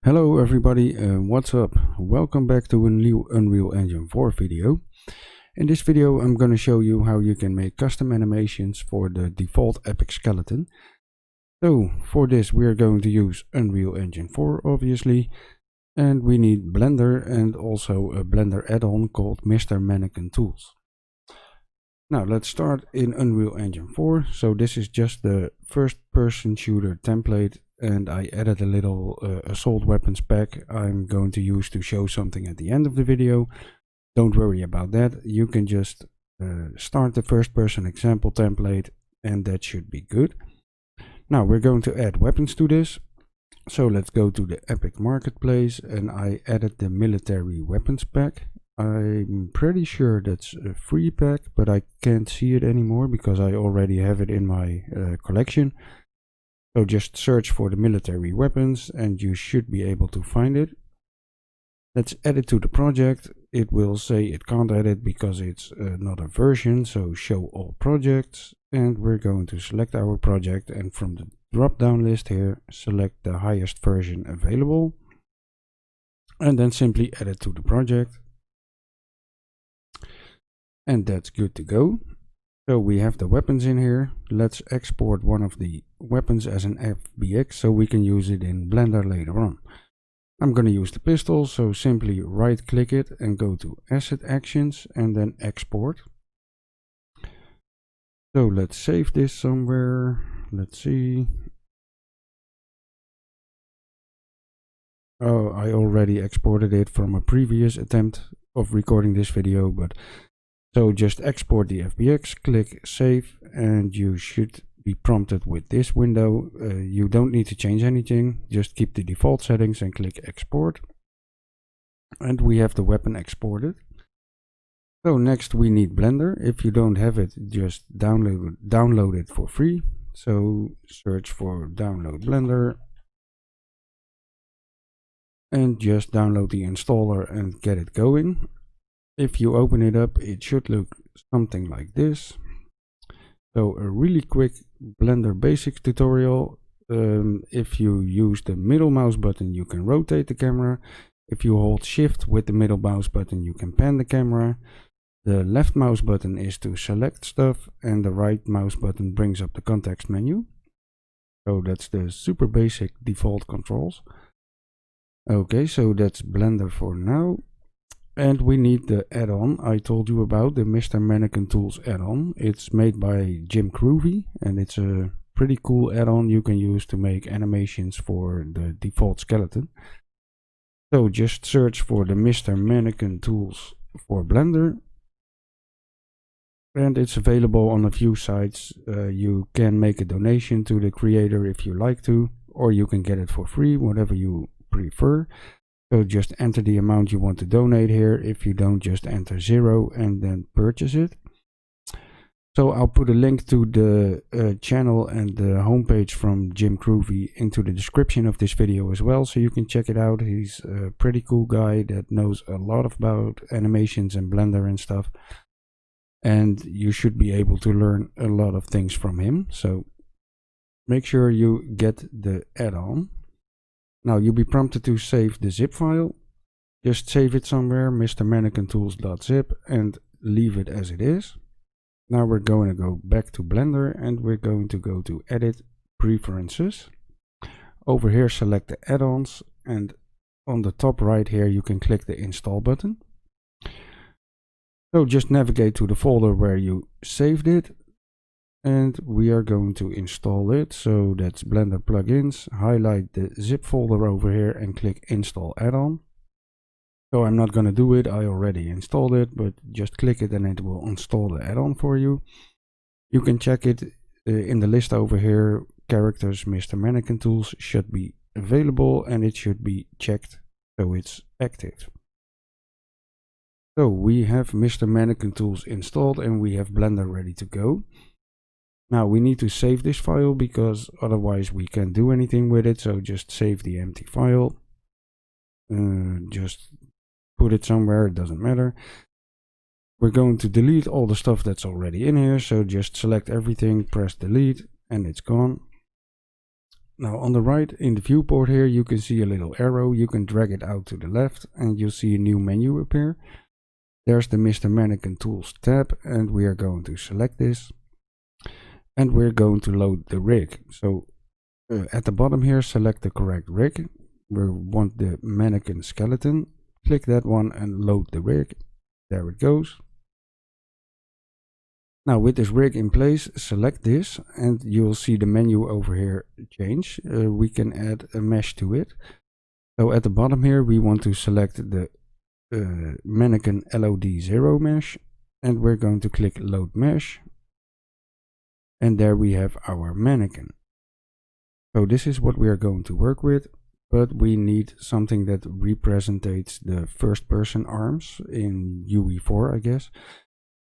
Hello everybody, what's up? Welcome back to a new Unreal Engine 4 video. In this video I'm going to show you how you can make custom animations for the default epic skeleton. So for this we are going to use Unreal Engine 4 obviously, and we need Blender and also a Blender add-on called Mr Mannequin tools. Now let's start in Unreal Engine 4. So this is just the first person shooter template, and I added a little assault weapons pack I'm going to use to show something at the end of the video. Don't worry about that, you can just start the first person example template and that should be good. Now we're going to add weapons to this. So let's go to the Epic Marketplace, and I added the military weapons pack. I'm pretty sure that's a free pack, but I can't see it anymore because I already have it in my collection. So just search for the military weapons and you should be able to find it. Let's add it to the project. It will say it can't add it because it's not a version, so show all projects. And we're going to select our project, and from the drop down list here select the highest version available and then simply add it to the project. And that's good to go. So we have the weapons in here. Let's export one of the weapons as an FBX so we can use it in Blender later on. I'm going to use the pistol, so simply right click it and go to Asset Actions and then Export. So let's save this somewhere. Let's see. Oh, I already exported it from a previous attempt of recording this video, but so just export the FBX, click save, and you should be prompted with this window. You don't need to change anything, just keep the default settings and click export. And we have the weapon exported. So next we need Blender. If you don't have it, just download it for free. So search for download Blender and just download the installer and get it going. If you open it up, it should look something like this. So a really quick Blender basics tutorial. If you use the middle mouse button, you can rotate the camera. If you hold shift with the middle mouse button, you can pan the camera. The left mouse button is to select stuff, and the right mouse button brings up the context menu. So that's the super basic default controls. Okay, so that's Blender for now. And we need the add-on I told you about, the Mr Mannequin tools add-on. It's made by Jim Kroovy, and it's a pretty cool add-on you can use to make animations for the default skeleton. So just search for the Mr Mannequin tools for Blender. And it's available on a few sites. You can make a donation to the creator if you like to, or you can get it for free, whatever you prefer. So just enter the amount you want to donate here. If you don't, just enter 0 and then purchase it. So I'll put a link to the channel and the homepage from Jim Kroovy into the description of this video as well, so you can check it out. He's a pretty cool guy that knows a lot about animations and Blender and stuff. And you should be able to learn a lot of things from him. So make sure you get the add-on. Now you'll be prompted to save the zip file. Just save it somewhere, mrmannequintools.zip, and leave it as it is. Now we're going to go back to Blender and we're going to go to Edit, Preferences. Over here select the add-ons, and on the top right here you can click the install button. So just navigate to the folder where you saved it, and we are going to install it. So that's Blender plugins, highlight the zip folder over here and click install add-on. So I'm not going to do it, I already installed it, but just click it and it will install the add-on for you. You can check it in the list over here. Characters Mr Mannequin tools should be available and it should be checked so it's active. So we have Mr Mannequin tools installed and we have Blender ready to go. Now we need to save this file because otherwise we can't do anything with it. So just save the empty file. Just put it somewhere, it doesn't matter. We're going to delete all the stuff that's already in here. So just select everything, press delete, and it's gone. Now on the right in the viewport here, you can see a little arrow. You can drag it out to the left and you'll see a new menu appear. There's the Mr Mannequin Tools tab, and we are going to select this. And we're going to load the rig. So at the bottom here, select the correct rig. We want the mannequin skeleton. Click that one and load the rig. There it goes. Now with this rig in place, select this and you'll see the menu over here change. We can add a mesh to it. So at the bottom here, we want to select the mannequin LOD0 mesh, and we're going to click load mesh. And there we have our mannequin. So this is what we are going to work with, but we need something that represents the first person arms in UE4, I guess.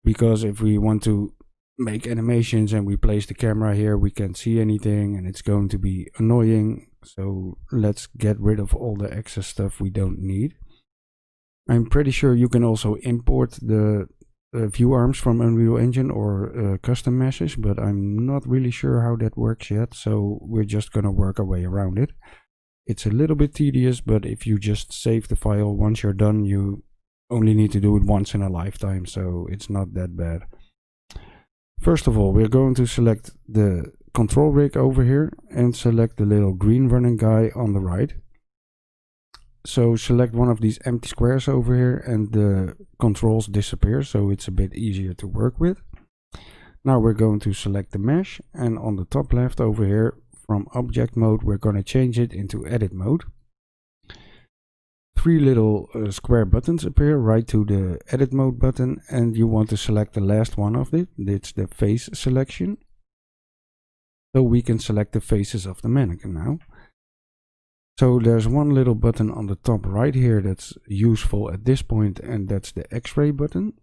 Because if we want to make animations and we place the camera here, we can't see anything and it's going to be annoying. So let's get rid of all the excess stuff we don't need. I'm pretty sure you can also import the view arms from Unreal Engine or custom meshes, but I'm not really sure how that works yet. So we're just gonna work our way around it. It's a little bit tedious, but if you just save the file once you're done, you only need to do it once in a lifetime, so it's not that bad. First of all, we're going to select the control rig over here and select the little green running guy on the right. So select one of these empty squares over here and the controls disappear, so it's a bit easier to work with. Now we're going to select the mesh, and on the top left over here from object mode, we're going to change it into edit mode. Three little square buttons appear right to the edit mode button, and you want to select the last one of it. It's the face selection. So we can select the faces of the mannequin now. So there's one little button on the top right here that's useful at this point, and that's the X-ray button.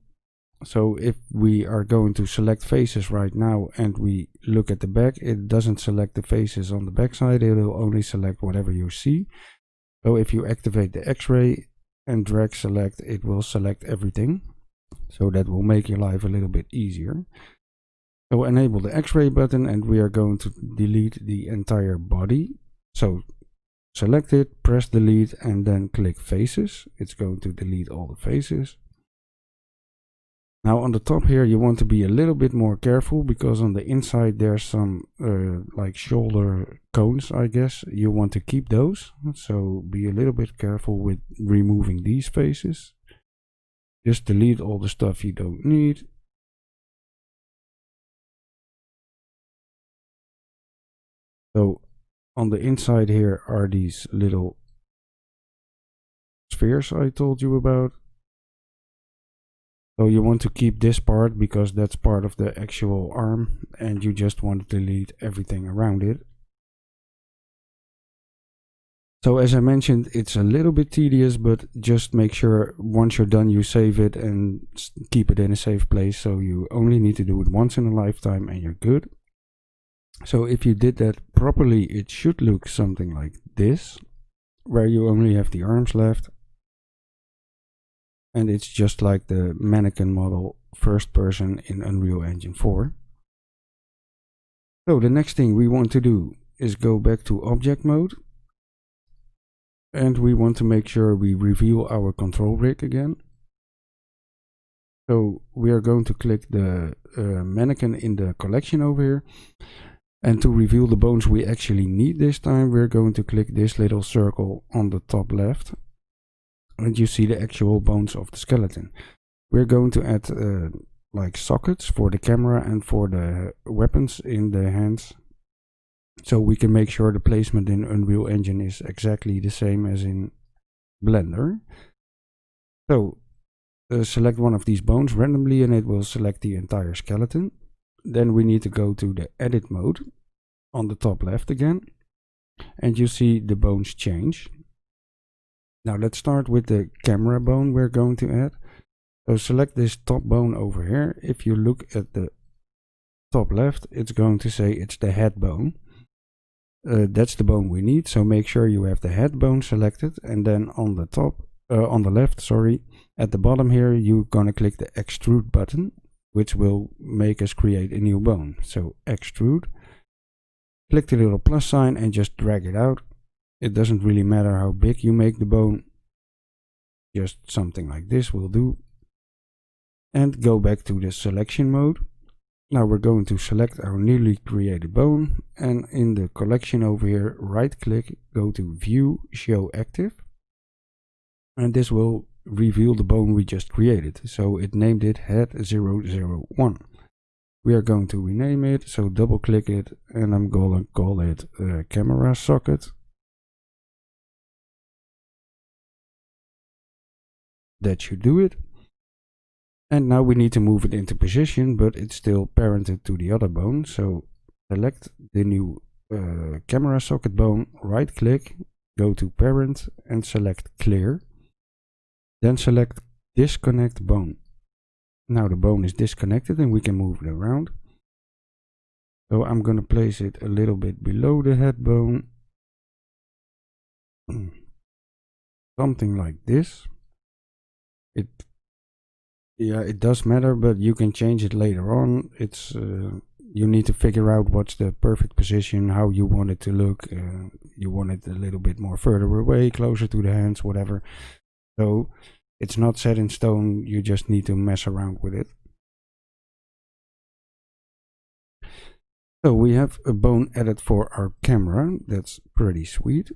So if we are going to select faces right now and we look at the back, it doesn't select the faces on the back side, it will only select whatever you see. So if you activate the X-ray and drag select, it will select everything. So that will make your life a little bit easier. So enable the X-ray button and we are going to delete the entire body. So select it, press delete and then click faces. It's going to delete all the faces. Now on the top here you want to be a little bit more careful, because on the inside there's some like shoulder cones, I guess. You want to keep those, so be a little bit careful with removing these faces. Just delete all the stuff you don't need. So on the inside here are these little spheres I told you about. So you want to keep this part because that's part of the actual arm, and you just want to delete everything around it. So as I mentioned, it's a little bit tedious, but just make sure once you're done you save it and keep it in a safe place. So you only need to do it once in a lifetime and you're good. So if you did that properly, it should look something like this, where you only have the arms left. And it's just like the mannequin model first person in Unreal Engine 4. So the next thing we want to do is go back to object mode. And we want to make sure we reveal our control rig again. So we are going to click the mannequin in the collection over here. And to reveal the bones we actually need this time, we're going to click this little circle on the top left. And you see the actual bones of the skeleton. We're going to add like sockets for the camera and for the weapons in the hands, so we can make sure the placement in Unreal Engine is exactly the same as in Blender. So select one of these bones randomly and it will select the entire skeleton. Then we need to go to the edit mode on the top left again, and you see the bones change. Now let's start with the camera bone we're going to add. So select this top bone over here. If you look at the top left, it's going to say it's the head bone. That's the bone we need, so make sure you have the head bone selected, and then on the top, on the left, sorry, at the bottom here, you're gonna click the extrude button, which will make us create a new bone. So extrude. Click the little plus sign and just drag it out. It doesn't really matter how big you make the bone. Just something like this will do. And go back to the selection mode. Now we're going to select our newly created bone, and in the collection over here, right click, go to View, Show Active. And this will reveal the bone we just created. So it named it Head 001. We are going to rename it, so double click it, and I'm going to call it Camera Socket. That should do it. And now we need to move it into position, but it's still parented to the other bone. So select the new camera socket bone, right click, go to parent and select clear. Then select disconnect bone. Now the bone is disconnected and we can move it around. So I'm going to place it a little bit below the head bone. Something like this. It does matter, but you can change it later on. It's you need to figure out what's the perfect position, how you want it to look. You want it a little bit more further away, closer to the hands, whatever. So it's not set in stone, you just need to mess around with it. So we have a bone added for our camera. That's pretty sweet.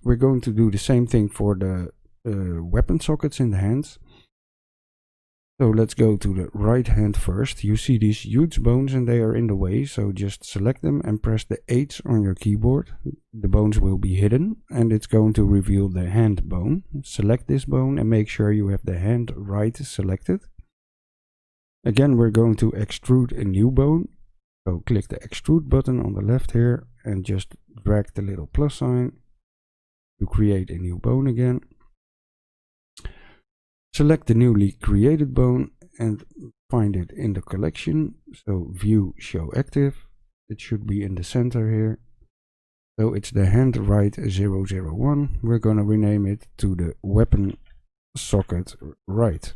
We're going to do the same thing for the weapon sockets in the hands. So let's go to the right hand first. You see these huge bones and they are in the way, so just select them and press the H on your keyboard. The bones will be hidden and it's going to reveal the hand bone. Select this bone and make sure you have the hand right selected. Again, we're going to extrude a new bone. So click the extrude button on the left here and just drag the little plus sign to create a new bone again. Select the newly created bone and find it in the collection. So View, Show Active. It should be in the center here. So it's the hand right 001. We're going to rename it to the weapon socket right.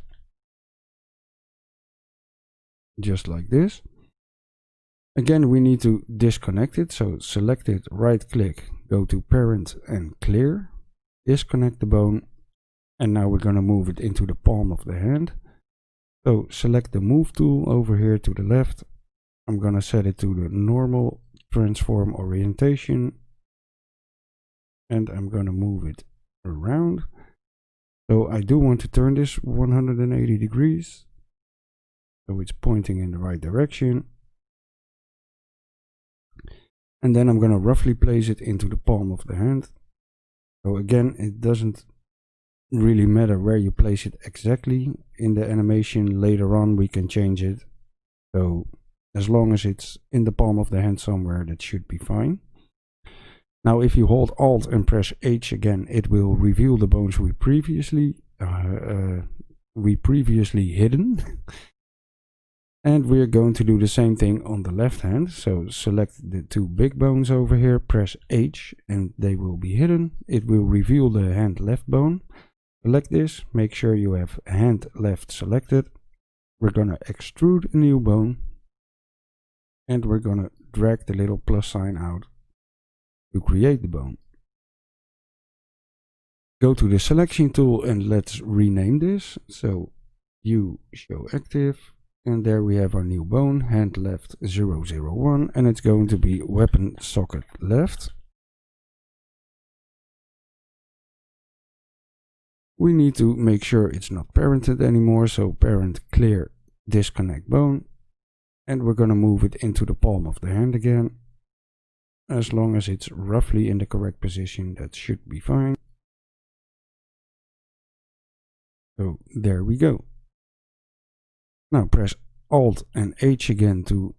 Just like this. Again, we need to disconnect it. So select it, right click, go to parent and clear. Disconnect the bone. And now we're going to move it into the palm of the hand. So select the move tool over here to the left. I'm going to set it to the normal transform orientation. And I'm going to move it around. So I do want to turn this 180 degrees. So it's pointing in the right direction. And then I'm going to roughly place it into the palm of the hand. So again, it doesn't really matter where you place it exactly in the animation. Later on we can change it, so as long as it's in the palm of the hand somewhere, that should be fine. Now if you hold Alt and press H again, it will reveal the bones we previously hidden. And we're going to do the same thing on the left hand. So select the two big bones over here, press H and they will be hidden. It will reveal the hand left bone. Select this, make sure you have hand left selected. We're going to extrude a new bone. And we're going to drag the little plus sign out to create the bone. Go to the selection tool and let's rename this. So View, Show Active. And there we have our new bone, hand left 001. And it's going to be weapon socket left. We need to make sure it's not parented anymore, so parent clear, disconnect bone. And we're going to move it into the palm of the hand again. As long as it's roughly in the correct position, that should be fine. So there we go. Now press Alt and H again to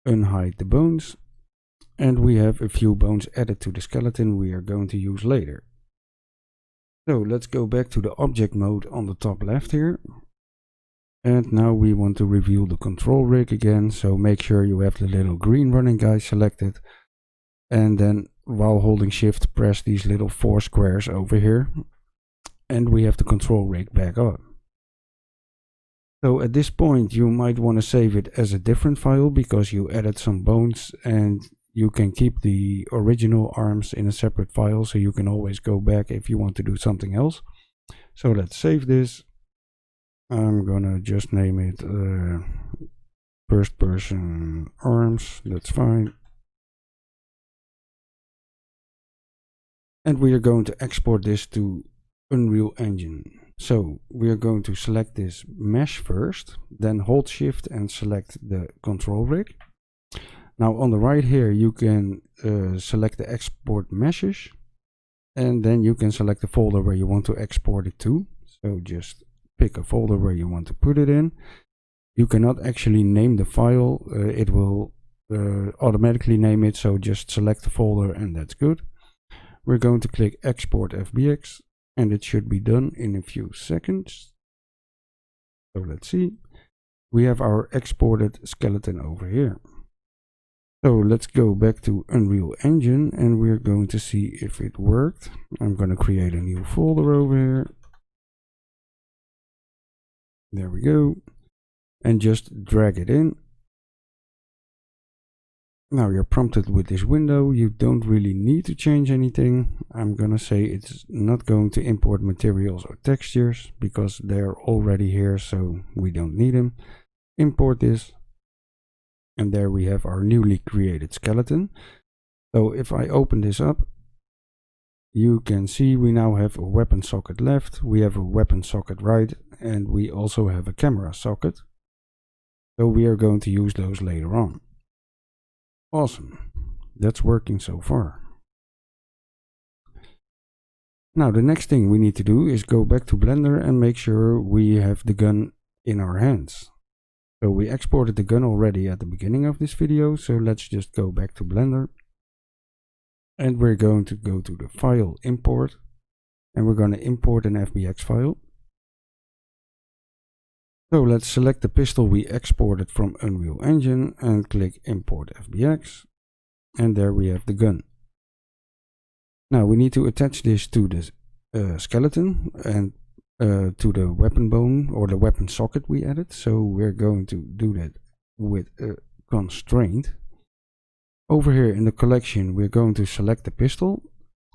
unhide the bones. And we have a few bones added to the skeleton we are going to use later. So let's go back to the object mode on the top left here. And now we want to reveal the control rig again. So make sure you have the little green running guy selected. And then while holding shift, press these little 4 squares over here. And we have the control rig back on. So at this point you might want to save it as a different file because you added some bones and you can keep the original arms in a separate file, so you can always go back if you want to do something else. So let's save this. I'm gonna just name it first person arms. That's fine. And we are going to export this to Unreal Engine. So we are going to select this mesh first, then hold shift and select the control rig. Now on the right here you can select the export meshes, and then you can select the folder where you want to export it to. So just pick a folder where you want to put it in. You cannot actually name the file, it will automatically name it, so just select the folder and that's good. We're going to click export FBX, and it should be done in a few seconds. So let's see. We have our exported skeleton over here. So let's go back to Unreal Engine and we're going to see if it worked. I'm going to create a new folder over here. There we go. And just drag it in. Now you're prompted with this window. You don't really need to change anything. I'm gonna say it's not going to import materials or textures because they're already here, so we don't need them. Import this. And there we have our newly created skeleton. So if I open this up, you can see we now have a weapon socket left, we have a weapon socket right, and we also have a camera socket. So we are going to use those later on. Awesome, that's working so far. Now the next thing we need to do is go back to Blender and make sure we have the gun in our hands. So we exported the gun already at the beginning of this video, so let's just go back to Blender. And we're going to go to the file import, and we're going to import an FBX file. So let's select the pistol we exported from Unreal Engine and click import FBX, and there we have the gun. Now we need to attach this to the skeleton and to the weapon bone or the weapon socket we added. So we're going to do that with a constraint. Over here in the collection we're going to select the pistol,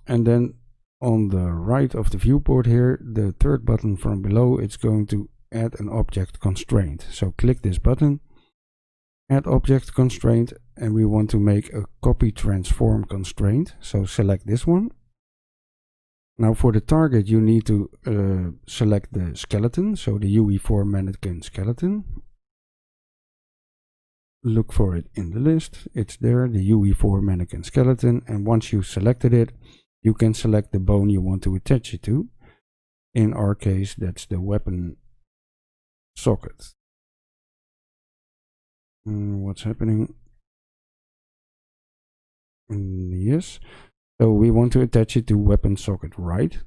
and then on the right of the viewport here, the third button from below, it's going to add an object constraint. So click this button, add object constraint, and we want to make a copy transform constraint. So select this one. Now for the target you need to select the skeleton, so the UE4 mannequin skeleton. Look for it in the list, it's there, the UE4 mannequin skeleton, and once you've selected it, you can select the bone you want to attach it to. In our case that's the weapon socket. What's happening? Yes. So we want to attach it to weapon socket right.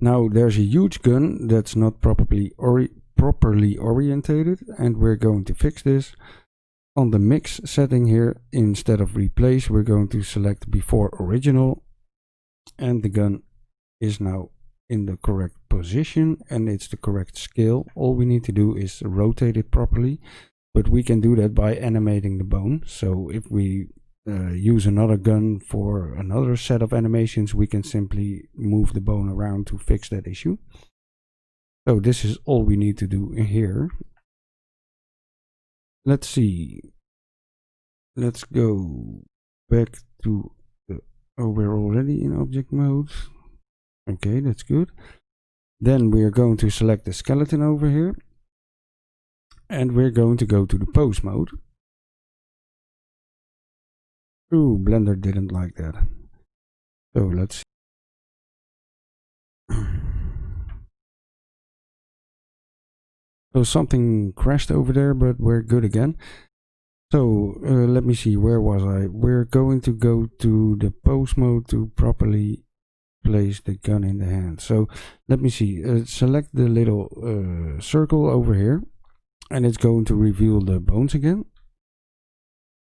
Now there's a huge gun that's not properly orientated, and we're going to fix this. On the mix setting here, instead of replace, we're going to select before original, and the gun is now in the correct position and it's the correct scale. All we need to do is rotate it properly, but we can do that by animating the bone. So if we use another gun for another set of animations, we can simply move the bone around to fix that issue. So this is all we need to do here. Let's see. Let's go back to we're already in object mode. Okay, that's good. Then we are going to select the skeleton over here, and we're going to go to the pose mode. Ooh, Blender didn't like that. So let's see. So something crashed over there, but we're good again. So let me see, where was I? We're going to go to the pose mode to properly place the gun in the hand. So let me see, select the little circle over here, and it's going to reveal the bones again.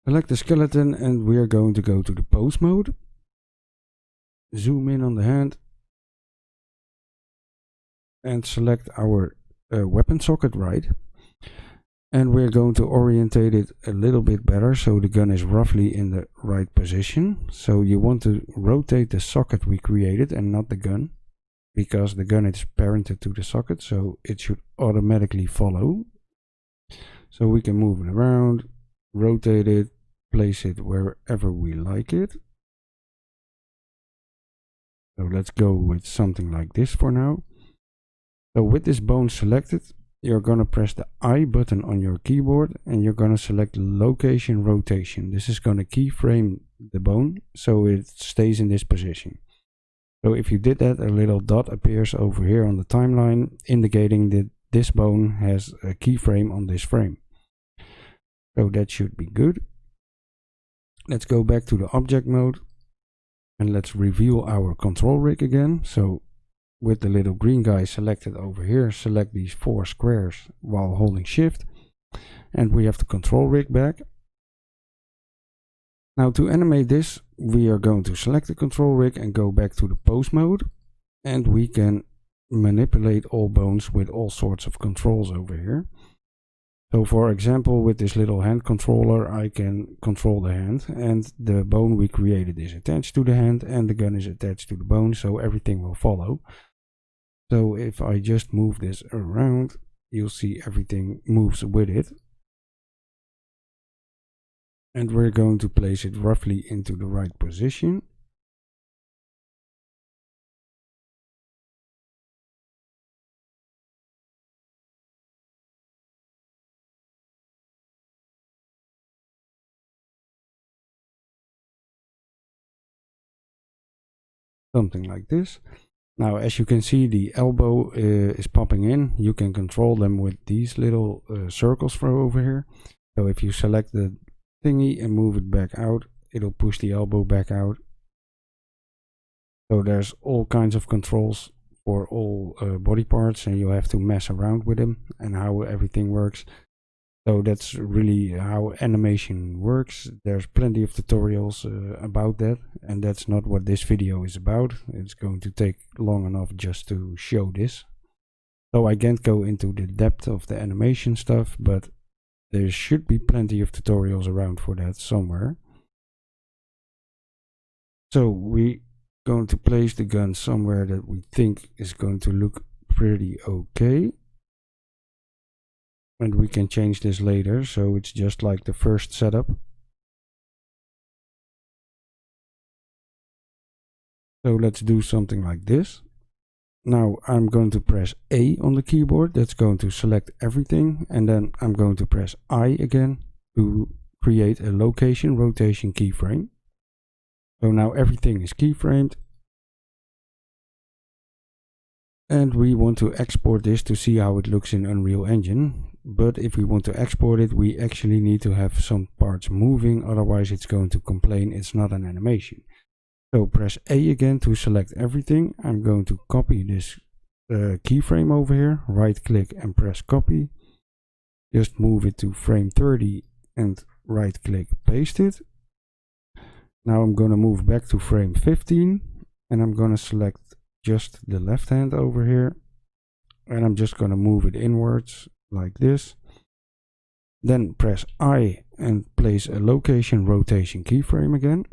Select the skeleton, and we are going to go to the pose mode. Zoom in on the hand and select our weapon socket right. And we're going to orientate it a little bit better so the gun is roughly in the right position. So you want to rotate the socket we created and not the gun, because the gun is parented to the socket, so it should automatically follow. So we can move it around, rotate it, place it wherever we like it. So let's go with something like this for now. So with this bone selected, you're going to press the I button on your keyboard and you're going to select location rotation. This is going to keyframe the bone so it stays in this position. So if you did that, a little dot appears over here on the timeline indicating that this bone has a keyframe on this frame. So that should be good. Let's go back to the object mode and let's reveal our control rig again. So with the little green guy selected over here, select these 4 squares while holding shift, and we have the control rig back. Now to animate this, we are going to select the control rig and go back to the pose mode, and we can manipulate all bones with all sorts of controls over here. So for example, with this little hand controller, I can control the hand, and the bone we created is attached to the hand and the gun is attached to the bone, so everything will follow. So if I just move this around, you'll see everything moves with it. And we're going to place it roughly into the right position. Something like this. Now, as you can see, the elbow is popping in. You can control them with these little circles from over here. So if you select the thingy and move it back out, it'll push the elbow back out. So there's all kinds of controls for all body parts, and you have to mess around with them and how everything works. So that's really how animation works. There's plenty of tutorials about that, and that's not what this video is about. It's going to take long enough just to show this. So I can't go into the depth of the animation stuff, but there should be plenty of tutorials around for that somewhere. So we're going to place the gun somewhere that we think is going to look pretty okay. And we can change this later, so it's just like the first setup. So let's do something like this. Now I'm going to press A on the keyboard. That's going to select everything, and then I'm going to press I again to create a location rotation keyframe. So now everything is keyframed. And we want to export this to see how it looks in Unreal Engine. But if we want to export it, we actually need to have some parts moving, otherwise it's going to complain it's not an animation. So press A again to select everything. I'm going to copy this keyframe over here, right click and press copy. Just move it to frame 30 and right click, paste it. Now I'm going to move back to frame 15 and I'm going to select just the left hand over here, and I'm just going to move it inwards like this. Then press I and place a location rotation keyframe again.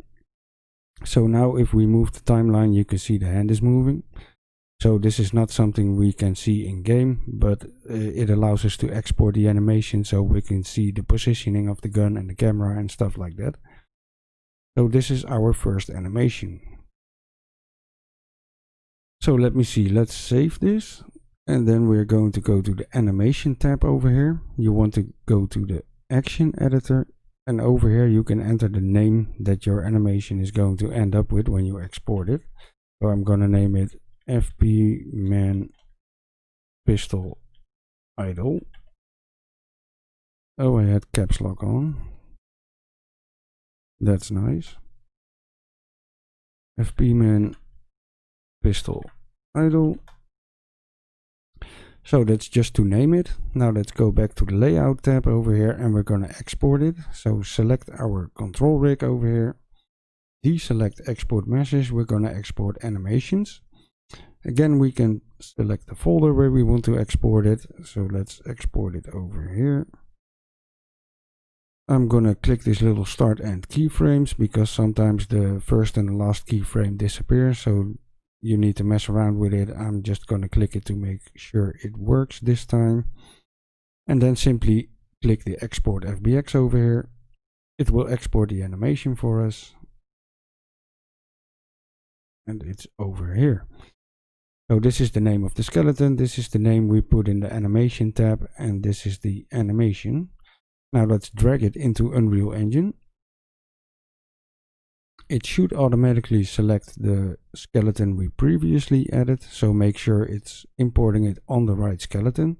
So now if we move the timeline, you can see the hand is moving. So this is not something we can see in game, but it allows us to export the animation so we can see the positioning of the gun and the camera and stuff like that. So this is our first animation. So let me see, let's save this, and then we're going to go to the animation tab over here. You want to go to the action editor, and over here you can enter the name that your animation is going to end up with when you export it. So I'm going to name it FP Man Pistol Idle. Oh, I had caps lock on. That's nice. FP Man Pistol Idle. So that's just to name it. Now let's go back to the layout tab over here and we're going to export it. So select our control rig over here. Deselect export meshes. We're going to export animations. Again, we can select the folder where we want to export it. So let's export it over here. I'm gonna click this little start and keyframes because sometimes the first and the last keyframe disappears, so you need to mess around with it. I'm just gonna click it to make sure it works this time. And then simply click the export FBX over here. It will export the animation for us. And it's over here. So this is the name of the skeleton, this is the name we put in the animation tab, and this is the animation. Now let's drag it into Unreal Engine. It should automatically select the skeleton we previously added, so make sure it's importing it on the right skeleton.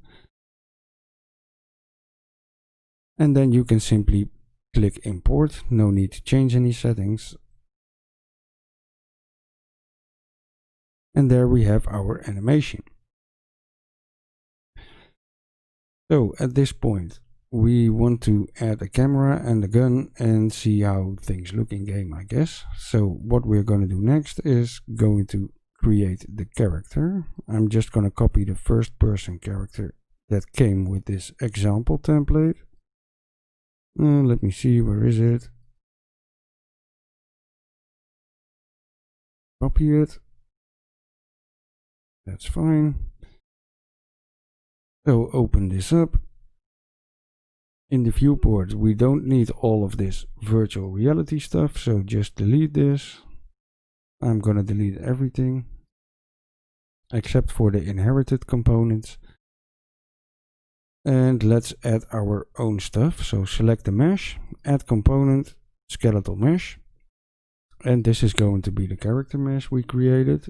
And then you can simply click import, no need to change any settings. And there we have our animation. So at this point, we want to add a camera and a gun and see how things look in game, I guess. So what we're going to do next is going to create the character. I'm just going to copy the first person character that came with this example template. Let me see, where is it? Copy it. That's fine. So open this up. In the viewport, we don't need all of this virtual reality stuff, so just delete this. I'm gonna delete everything except for the inherited components. And let's add our own stuff. So select the mesh, add component, skeletal mesh. And this is going to be the character mesh we created.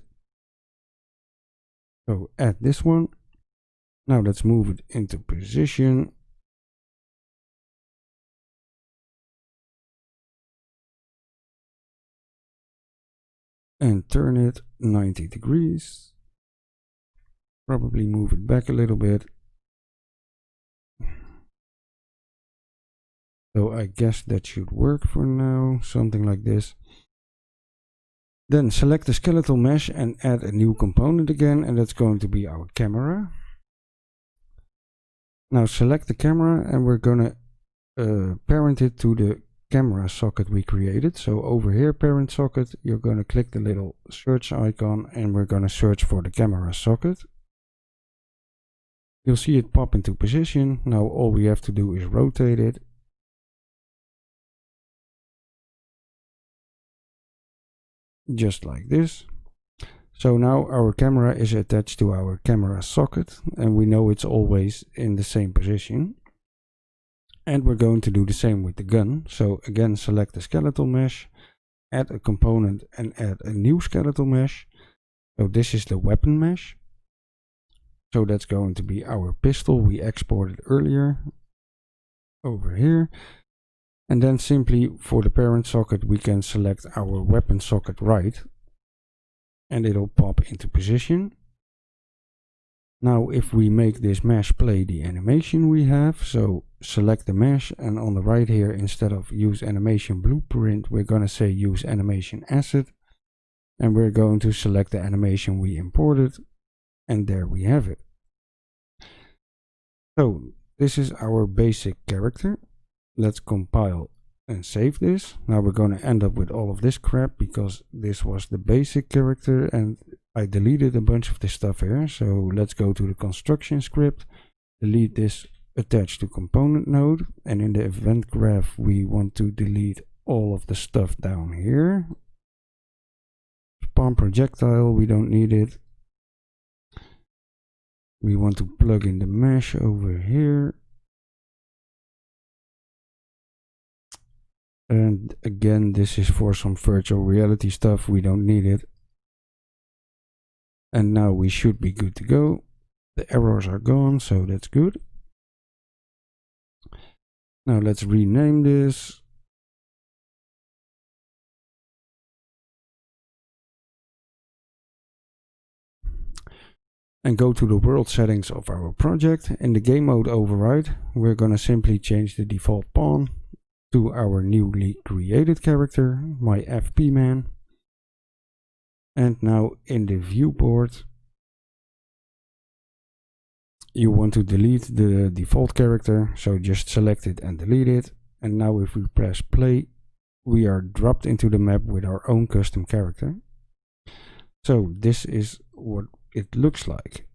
So add this one. Now let's move it into position. And turn it 90 degrees. Probably move it back a little bit. So I guess that should work for now, something like this. Then select the skeletal mesh and add a new component again, and that's going to be our camera. Now select the camera and we're gonna parent it to the camera socket we created. So over here, parent socket, you're gonna click the little search icon and we're gonna search for the camera socket. You'll see it pop into position. Now all we have to do is rotate it. Just like this. So now our camera is attached to our camera socket and we know it's always in the same position. And we're going to do the same with the gun. So again, select the skeletal mesh, add a component and add a new skeletal mesh. So this is the weapon mesh. So that's going to be our pistol we exported earlier over here. And then simply for the parent socket, we can select our weapon socket right. And it'll pop into position. Now if we make this mesh play the animation we have, so select the mesh and on the right here, instead of use animation blueprint, we're going to say use animation asset. And we're going to select the animation we imported. And there we have it. So this is our basic character. Let's compile and save this. Now we're going to end up with all of this crap because this was the basic character and I deleted a bunch of this stuff here. So let's go to the construction script, delete this attached to component node, and in the event graph we want to delete all of the stuff down here. Spawn projectile, we don't need it. We want to plug in the mesh over here. And again, this is for some virtual reality stuff, we don't need it. And now we should be good to go. The errors are gone, so that's good. Now let's rename this. And go to the world settings of our project. In the game mode override, we're going to simply change the default pawn to our newly created character, my FP man. And now in the viewport, you want to delete the default character, so just select it and delete it. And now if we press play, we are dropped into the map with our own custom character. So this is what it looks like.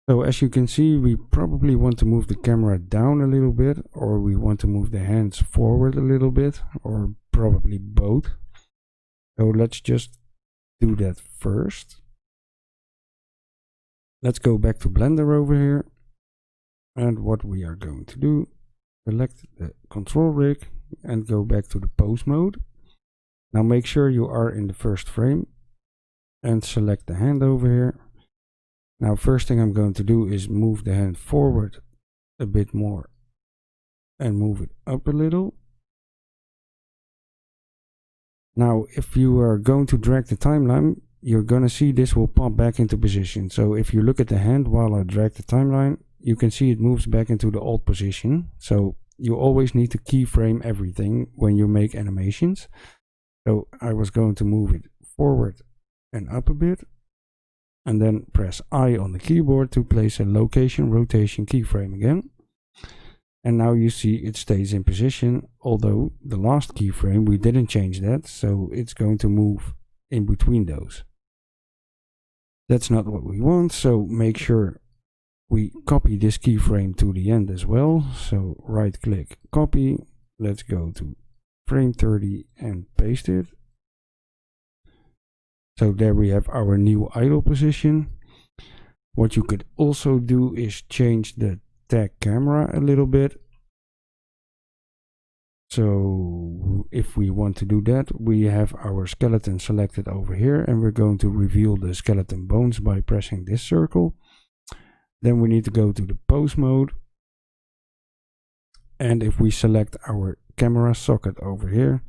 So as you can see, we probably want to move the camera down a little bit, or we want to move the hands forward a little bit, or probably both. So let's just do that first. Let's go back to Blender over here. And what we are going to do, select the control rig and go back to the pose mode. Now make sure you are in the first frame and select the hand over here. Now first thing I'm going to do is move the hand forward a bit more and move it up a little. Now if you are going to drag the timeline, you're going to see this will pop back into position. So if you look at the hand while I drag the timeline, you can see it moves back into the old position. So you always need to keyframe everything when you make animations. So I was going to move it forward and up a bit, and then press I on the keyboard to place a location rotation keyframe again. And now you see it stays in position, although the last keyframe we didn't change that, so it's going to move in between those. That's not what we want, so make sure we copy this keyframe to the end as well. So right click, copy, let's go to frame 30 and paste it. So there we have our new idle position. What you could also do is change the tag camera a little bit. So if we want to do that, we have our skeleton selected over here, and we're going to reveal the skeleton bones by pressing this circle. Then we need to go to the pose mode, and if we select our camera socket over here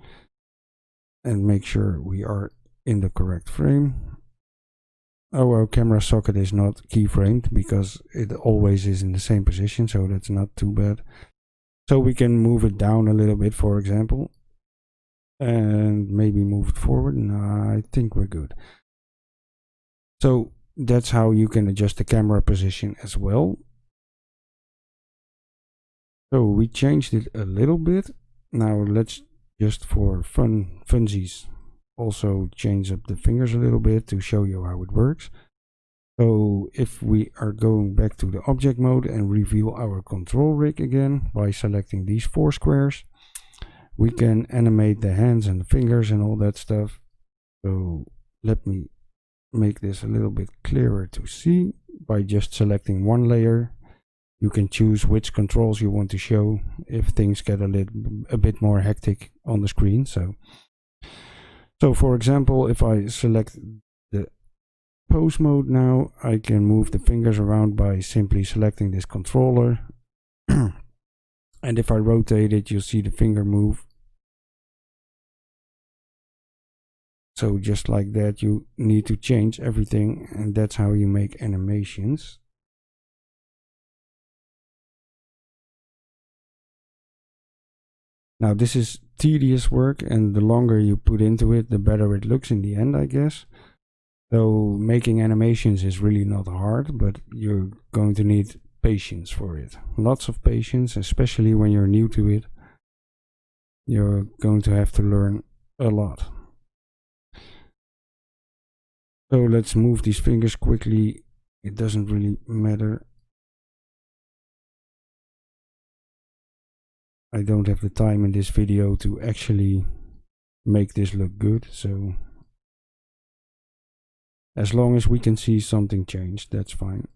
and make sure we are in the correct frame. Oh, our camera socket is not keyframed because it always is in the same position, so that's not too bad. So we can move it down a little bit, for example, and maybe move it forward. No, I think we're good. So that's how you can adjust the camera position as well. So we changed it a little bit. Now let's just for funsies also change up the fingers a little bit to show you how it works. So if we are going back to the object mode and reveal our control rig again by selecting these 4 squares, we can animate the hands and the fingers and all that stuff. So let me make this a little bit clearer to see. By just selecting one layer, you can choose which controls you want to show if things get a bit more hectic on the screen. So for example, if I select the pose mode now, I can move the fingers around by simply selecting this controller. And if I rotate it, you'll see the finger move. So just like that, you need to change everything, and that's how you make animations. Now this is tedious work, and the longer you put into it, the better it looks in the end, I guess. So making animations is really not hard, but you're going to need patience for it. Lots of patience, especially when you're new to it. You're going to have to learn a lot. So let's move these fingers quickly. It doesn't really matter. I don't have the time in this video to actually make this look good, so as long as we can see something changed, that's fine.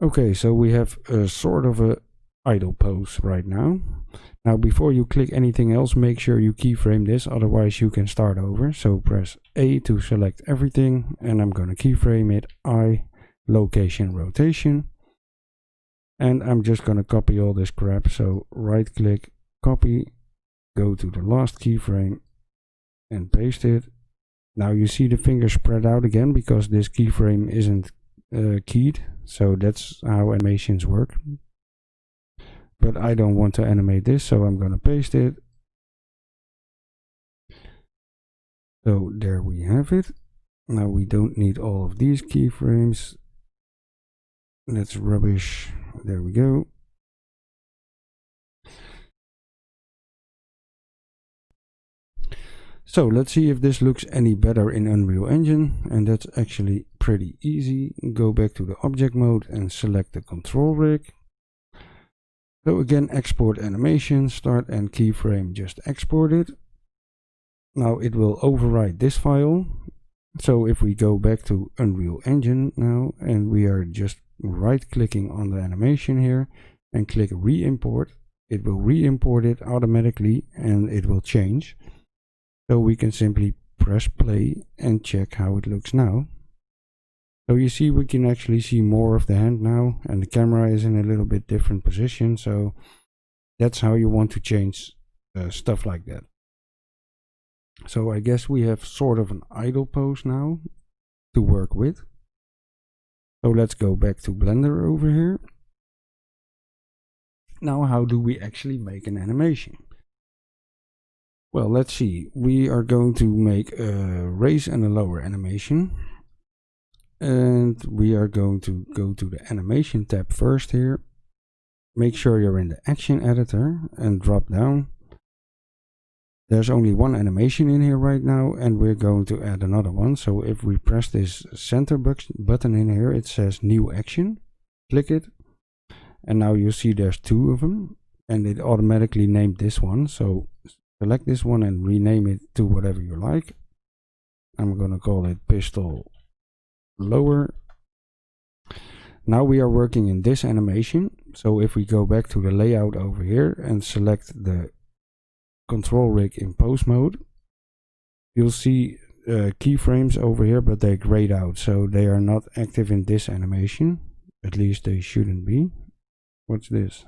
Okay, so we have a sort of a idle pose right now. Now before you click anything else, make sure you keyframe this, otherwise you can start over. So press A to select everything, and I'm going to keyframe it, I, location, rotation. And I'm just going to copy all this crap, so right click, copy, go to the last keyframe and paste it. Now you see the fingers spread out again because this keyframe isn't keyed, so that's how animations work. But I don't want to animate this, so I'm going to paste it. So there we have it. Now we don't need all of these keyframes. That's rubbish. There we go. So let's see if this looks any better in Unreal Engine, and that's actually pretty easy. Go back to the object mode and select the control rig. So again, export animation, start and keyframe, just export it. Now it will overwrite this file. So if we go back to Unreal Engine now, and we are just right clicking on the animation here and click re-import, it will re-import it automatically and it will change. So we can simply press play and check how it looks now. So you see we can actually see more of the hand now, and the camera is in a little bit different position. So that's how you want to change stuff like that. So I guess we have sort of an idle pose now to work with. So let's go back to Blender over here. Now how do we actually make an animation? Well, let's see. We are going to make a raise and a lower animation. And we are going to go to the animation tab first here. Make sure you're in the action editor and drop down. There's only one animation in here right now, and we're going to add another one. So if we press this center button in here, it says new action. Click it. And now you see there's two of them, and it automatically named this one. So select this one and rename it to whatever you like. I'm going to call it pistol lower. Now we are working in this animation. So if we go back to the layout over here and select the control rig in pose mode, you'll see keyframes over here, but they're grayed out, so they are not active in this animation. At least they shouldn't be. What's this?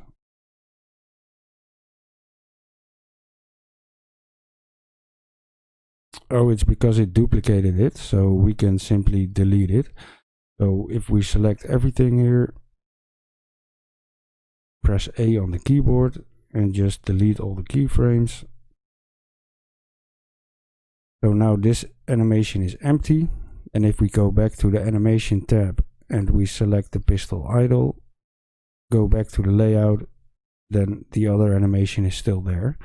Oh, it's because it duplicated it, so we can simply delete it. So if we select everything here, press A on the keyboard and just delete all the keyframes. So now this animation is empty, and if we go back to the animation tab and we select the pistol idle, go back to the layout, then the other animation is still there.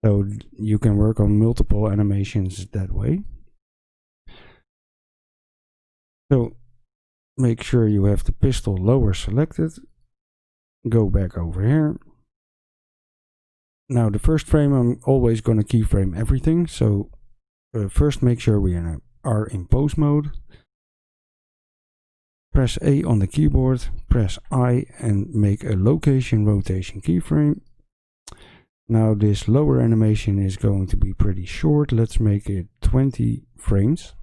So you can work on multiple animations that way. So make sure you have the pistol lower selected. Go back over here. Now the first frame, I'm always going to keyframe everything. So first make sure we are in pose mode. Press A on the keyboard, press I and make a location rotation keyframe. Now this lower animation is going to be pretty short. Let's make it 20 frames.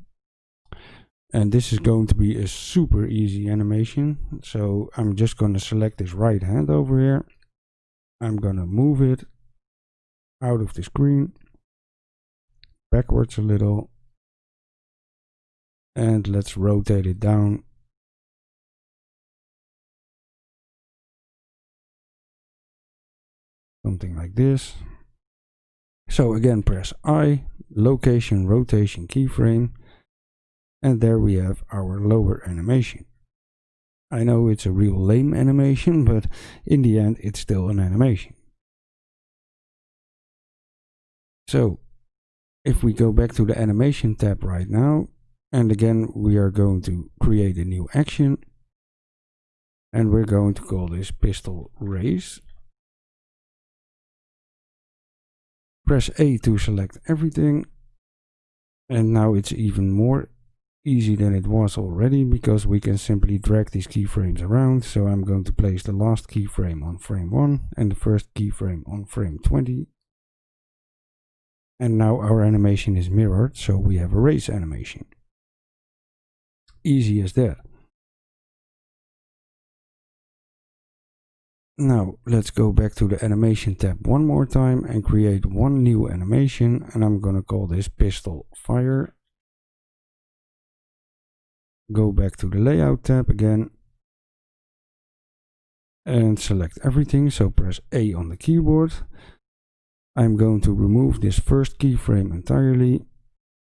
And this is going to be a super easy animation. So I'm just going to select this right hand over here. I'm going to move it out of the screen, backwards a little, and let's rotate it down. Something like this. So again, press I, location rotation keyframe, and there we have our lower animation. I know it's a real lame animation, but in the end it's still an animation. So if we go back to the animation tab right now, and again we are going to create a new action, and we're going to call this pistol raise. Press A to select everything, and now it's even more easy than it was already, because we can simply drag these keyframes around. So I'm going to place the last keyframe on frame 1 and the first keyframe on frame 20. And now our animation is mirrored, so we have a raise animation. Easy as that. Now let's go back to the animation tab one more time and create one new animation, and I'm gonna call this pistol fire. go back to the layout tab again and select everything. So press A on the keyboard. I'm going to remove this first keyframe entirely.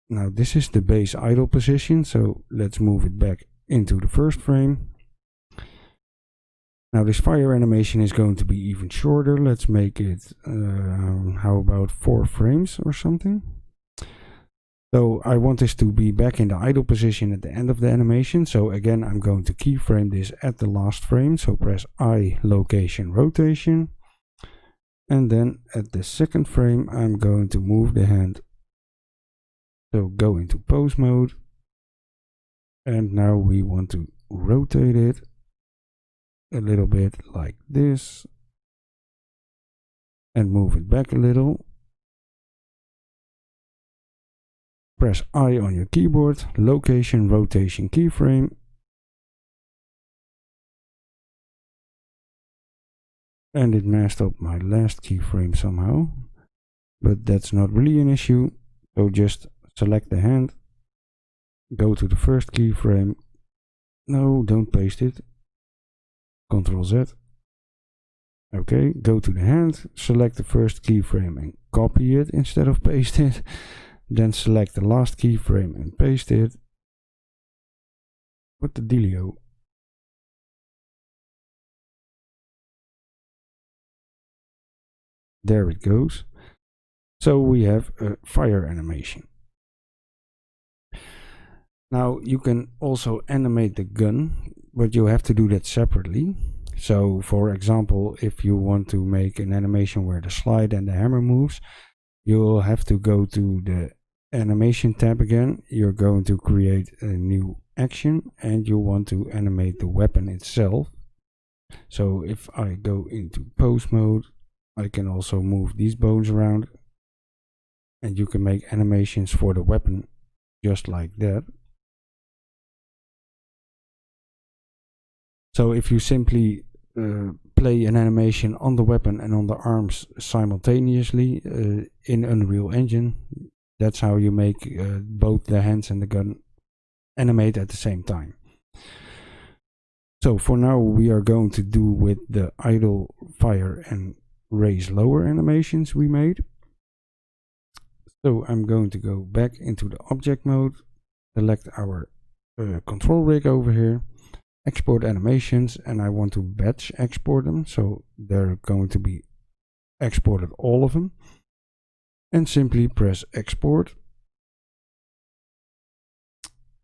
Now this is the base idle position, so let's move it back into the first frame. Now this fire animation is going to be even shorter. Let's make it, how about 4 frames or something? So I want this to be back in the idle position at the end of the animation. So again, I'm going to keyframe this at the last frame. So press I, location, rotation. And then at the second frame, I'm going to move the hand. So go into pose mode. And now we want to rotate it a little bit like this. And move it back a little. Press I on your keyboard, location, rotation, keyframe. And it messed up my last keyframe somehow. But that's not really an issue. So just select the hand. Go to the first keyframe. No, don't paste it. Ctrl Z. Okay, go to the hand. Select the first keyframe and copy it instead of paste it. Then select the last keyframe and paste it. What the dealio? There it goes. So we have a fire animation. Now you can also animate the gun, but you have to do that separately. So for example, if you want to make an animation where the slide and the hammer moves, you'll have to go to the animation tab again. You're going to create a new action and you want to animate the weapon itself. So if I go into pose mode, I can also move these bones around and you can make animations for the weapon just like that. So if you simply play an animation on the weapon and on the arms simultaneously in Unreal Engine, that's how you make both the hands and the gun animate at the same time. So for now we are going to do with the idle, fire and raise lower animations we made. So I'm going to go back into the object mode, select our control rig over here, export animations, and I want to batch export them, so they're going to be exported, all of them, and simply press export.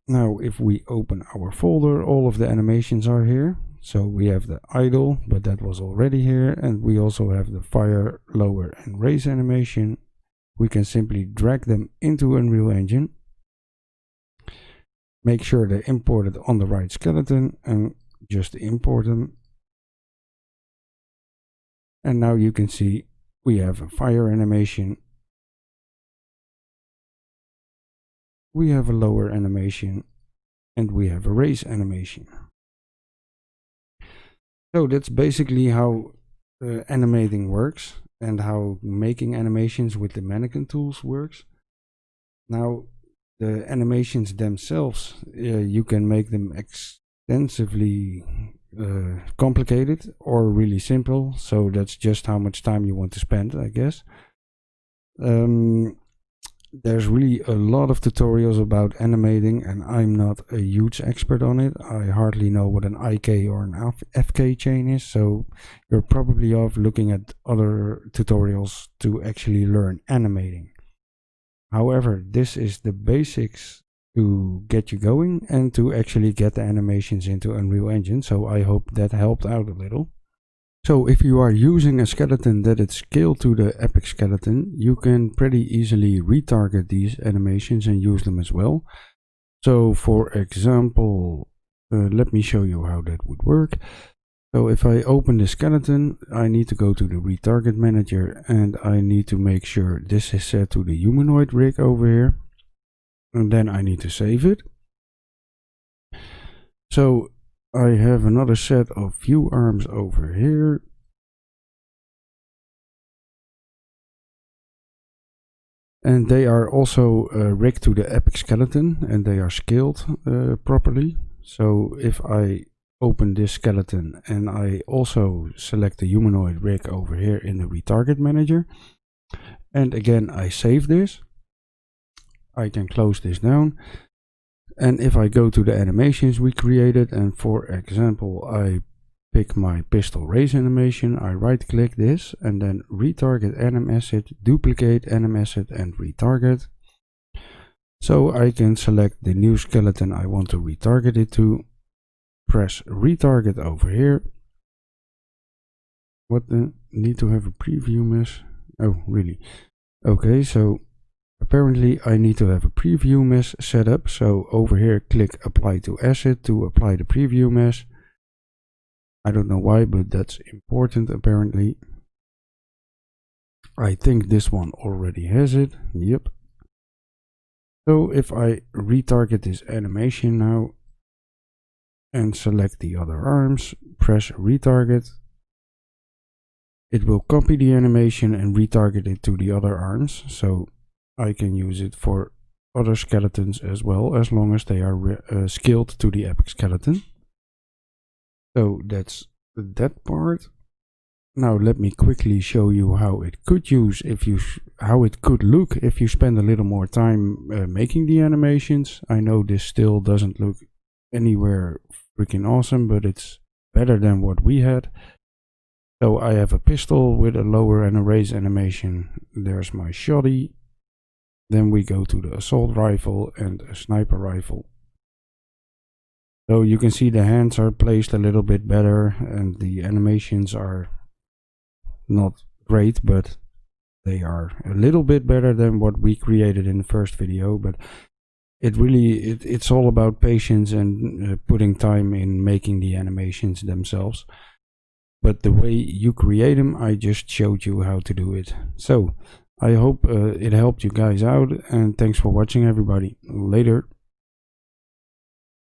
Now if we open our folder, all of the animations are here. So we have the idle, but that was already here, and we also have the fire, lower and raise animation. We can simply drag them into Unreal Engine. Make sure they're imported on the right skeleton and just import them. And now you can see we have a fire animation. We have a lower animation and we have a raise animation. So that's basically how animating works and how making animations with the mannequin tools works. Now the animations themselves, you can make them extensively complicated or really simple, so that's just how much time you want to spend, I guess. There's really a lot of tutorials about animating and I'm not a huge expert on it. I hardly know what an IK or an FK chain is, so you're probably off looking at other tutorials to actually learn animating. However, this is the basics to get you going and to actually get the animations into Unreal Engine, so I hope that helped out a little. So if you are using a skeleton that is scaled to the epic skeleton, you can pretty easily retarget these animations and use them as well. So for example, let me show you how that would work. So if I open the skeleton, I need to go to the retarget manager and I need to make sure this is set to the humanoid rig over here. And then I need to save it. So I have another set of view arms over here. And they are also rigged to the epic skeleton, and they are scaled properly. So if I open this skeleton and I also select the humanoid rig over here in the retarget manager, and again I save this, I can close this down. And if I go to the animations we created, and for example I pick my pistol raise animation, I right click this and then retarget anim asset, duplicate anim asset and retarget. So I can select the new skeleton I want to retarget it to, press retarget over here. What the, need to have a preview mesh? Oh really? Okay, so apparently I need to have a preview mesh set up. So over here click apply to asset to apply the preview mesh. I don't know why, but that's important apparently. I think this one already has it. Yep. So if I retarget this animation now and select the other arms, press retarget, it will copy the animation and retarget it to the other arms. So I can use it for other skeletons as well, as long as they are scaled to the epic skeleton. So that's that part. Now let me quickly show you how it could use how it could look if you spend a little more time making the animations. I know this still doesn't look anywhere freaking awesome, but it's better than what we had. So I have a pistol with a lower and a raise animation. There's my shoddy. Then we go to the assault rifle and a sniper rifle. So you can see the hands are placed a little bit better and the animations are not great, but they are a little bit better than what we created in the first video. But it really, it's all about patience and putting time in making the animations themselves. But the way you create them, I just showed you how to do it. So I hope it helped you guys out, and thanks for watching everybody. Later.